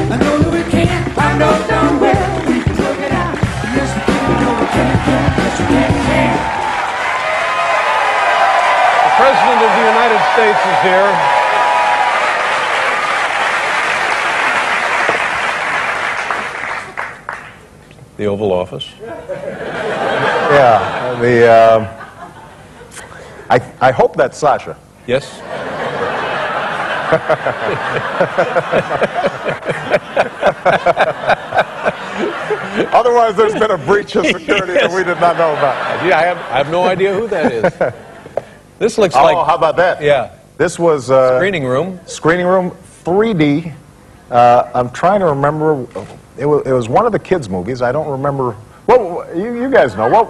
I know that we can. I know darn well we can work it out. Yes, we can. No, we can. Yes, we can. The President of the United States is here. The Oval Office. Yeah, I hope that's Sasha. Yes. Otherwise, there's been a breach of security that we did not know about. Yeah, I have no idea who that is. This looks like... Oh, how about that? Yeah. This was... Screening room. Screening room, 3D. I'm trying to remember... It was one of the kids' movies. I don't remember... Well, you guys know. What?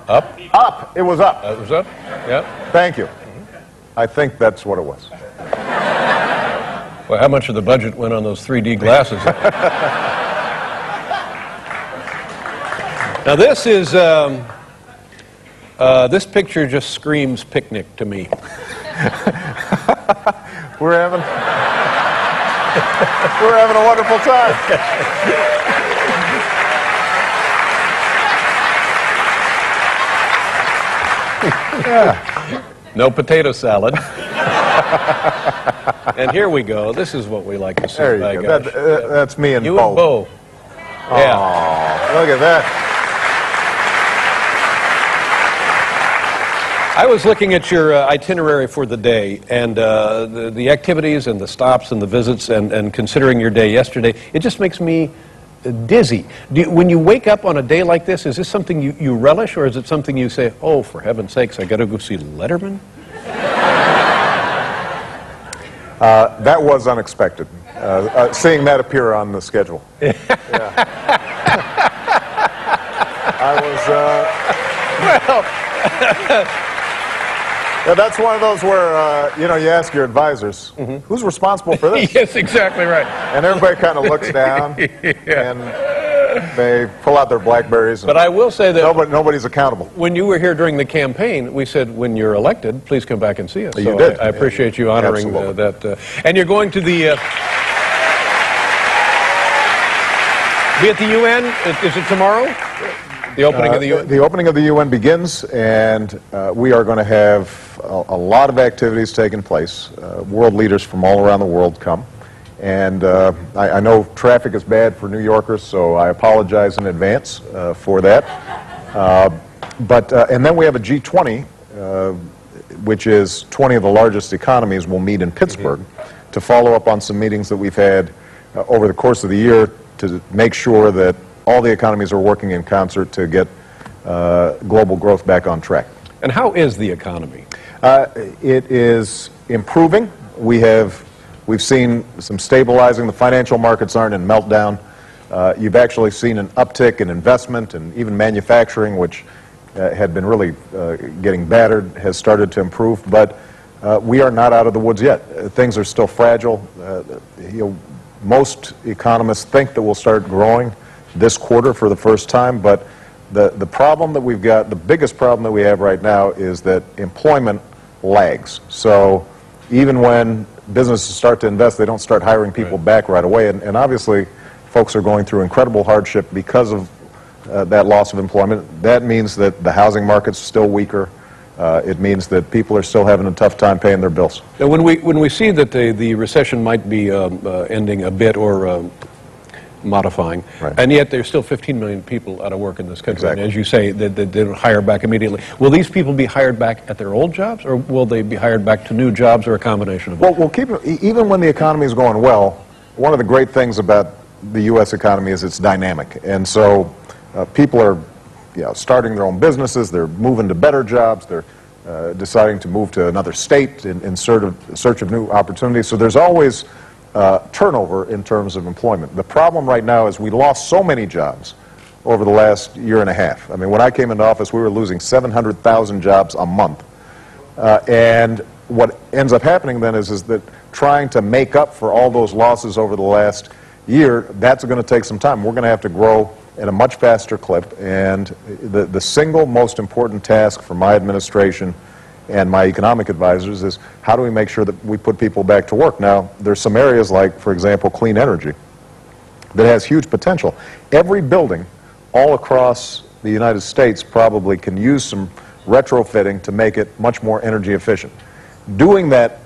Up. Up. It was Up. It was Up. Yeah. Thank you. I think that's what it was. Well, how much of the budget went on those 3D glasses? Now this is this picture just screams picnic to me. We're having a wonderful time. Yeah. No potato salad. And here we go. This is what we like to see. There you go. That's me and you Bo. And Bo. Yeah. Oh, look at that. I was looking at your itinerary for the day, and the activities and the stops and the visits, and considering your day yesterday, it just makes me dizzy. When you wake up on a day like this, is this something you relish, or is it something you say, oh, for heaven's sakes, I got to go see Letterman? That was unexpected, seeing that appear on the schedule. Yeah. I was... Yeah, that's one of those where, you ask your advisors, who's responsible for this? Yes, exactly right. And everybody kind of looks down, and they pull out their BlackBerries. But I will say that nobody's accountable. When you were here during the campaign, we said, when you're elected, please come back and see us. You did. I appreciate you honoring that. And you're going to the... be at the UN? Is it tomorrow? The opening of the UN? The opening of the UN begins, and we are going to have a lot of activities taking place. World leaders from all around the world come. And I know traffic is bad for New Yorkers, so I apologize in advance for that. And then we have a G20, which is 20 of the largest economies will meet in Pittsburgh to follow up on some meetings that we've had over the course of the year to make sure that all the economies are working in concert to get global growth back on track. And how is the economy? It is improving. We've seen some stabilizing. The financial markets aren't in meltdown. You've actually seen an uptick in investment, and even manufacturing, which had been really getting battered, has started to improve. But we are not out of the woods yet. Things are still fragile. Most economists think that we'll start growing this quarter for the first time, but the problem that we've got, the biggest problem that we have right now, is that employment lags. So even when businesses start to invest, they don't start hiring people back right away, and obviously folks are going through incredible hardship because of that loss of employment. That means that the housing market's still weaker. It means that people are still having a tough time paying their bills. Now, when we see that the recession might be ending a bit or modifying, and yet there's still 15 million people out of work in this country. Exactly. And as you say, they don't hire back immediately. Will these people be hired back at their old jobs, or will they be hired back to new jobs, or a combination of both? Well, even when the economy is going well, one of the great things about the U.S. economy is it's dynamic, and so people are starting their own businesses, they're moving to better jobs, they're deciding to move to another state in search of new opportunities. So there's always turnover in terms of employment. The problem right now is we lost so many jobs over the last year and a half. I mean, when I came into office, we were losing 700,000 jobs a month. And what ends up happening then is that trying to make up for all those losses over the last year, that's going to take some time. We're going to have to grow at a much faster clip, and the single most important task for my administration and my economic advisors is how do we make sure that we put people back to work. Now, there's some areas like, for example, clean energy, that has huge potential. Every building all across the United States probably can use some retrofitting to make it much more energy efficient. Doing that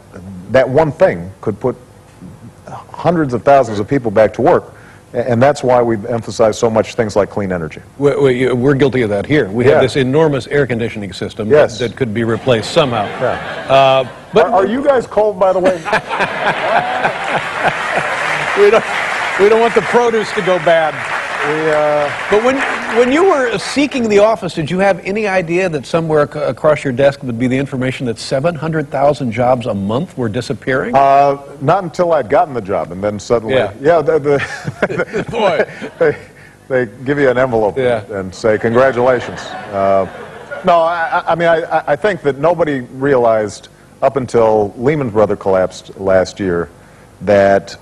one thing could put hundreds of thousands of people back to work, and that's why we've emphasized so much things like clean energy. We're guilty of that here. We have this enormous air conditioning system that could be replaced somehow. Yeah. But are you guys cold, by the way? We don't want the produce to go bad. But when you were seeking the office, did you have any idea that somewhere across your desk would be the information that 700,000 jobs a month were disappearing? Not until I'd gotten the job, and then suddenly, Boy. they give you an envelope and say, congratulations. No, I mean, I think that nobody realized up until Lehman Brothers collapsed last year that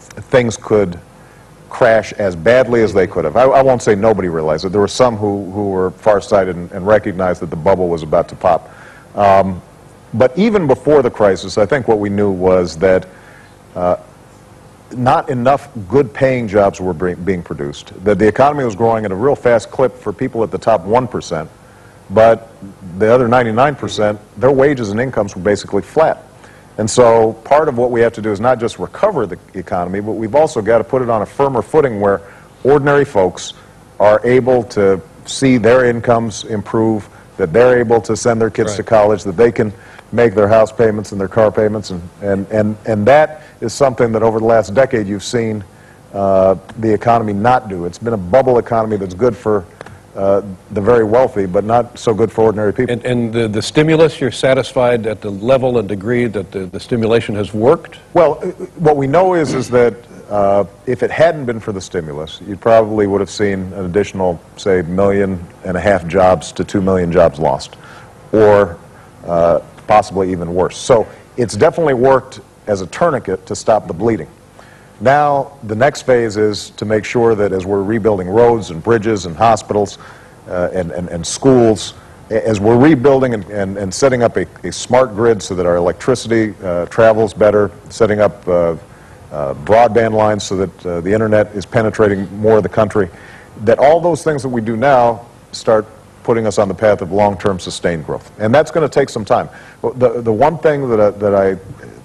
things could crash as badly as they could have. I won't say nobody realized it. There were some who were farsighted and recognized that the bubble was about to pop. But even before the crisis, I think what we knew was that not enough good-paying jobs were being produced, that the economy was growing at a real fast clip for people at the top 1%, but the other 99%, their wages and incomes were basically flat. And so part of what we have to do is not just recover the economy, but we've also got to put it on a firmer footing where ordinary folks are able to see their incomes improve, that they're able to send their kids to college, that they can make their house payments and their car payments. And that is something that over the last decade you've seen the economy not do. It's been a bubble economy that's good for the very wealthy, but not so good for ordinary people. And the stimulus, you're satisfied at the level and degree that the stimulation has worked? Well, what we know is that if it hadn't been for the stimulus, you probably would have seen an additional, say, 1.5 million jobs to 2 million jobs lost, or possibly even worse. So it's definitely worked as a tourniquet to stop the bleeding. Now, the next phase is to make sure that as we're rebuilding roads and bridges and hospitals and schools, as we're rebuilding and setting up a smart grid so that our electricity travels better, setting up broadband lines so that the internet is penetrating more of the country, that all those things that we do now start putting us on the path of long-term sustained growth. And that's going to take some time. The one thing that I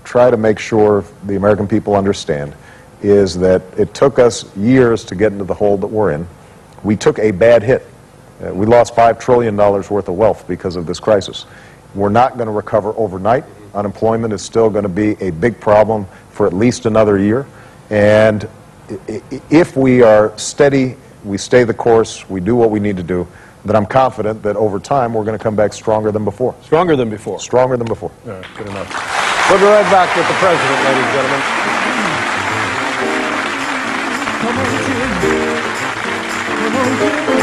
try to make sure the American people understand is that it took us years to get into the hole that we're in. We took a bad hit. We lost $5 trillion worth of wealth because of this crisis. We're not going to recover overnight. Unemployment is still going to be a big problem for at least another year. And if we are steady, we stay the course, we do what we need to do, then I'm confident that over time we're going to come back stronger than before. Stronger than before? Stronger than before. All right, good enough. We'll be right back with the President, ladies and gentlemen. Come on, Jim. Come on, Jim.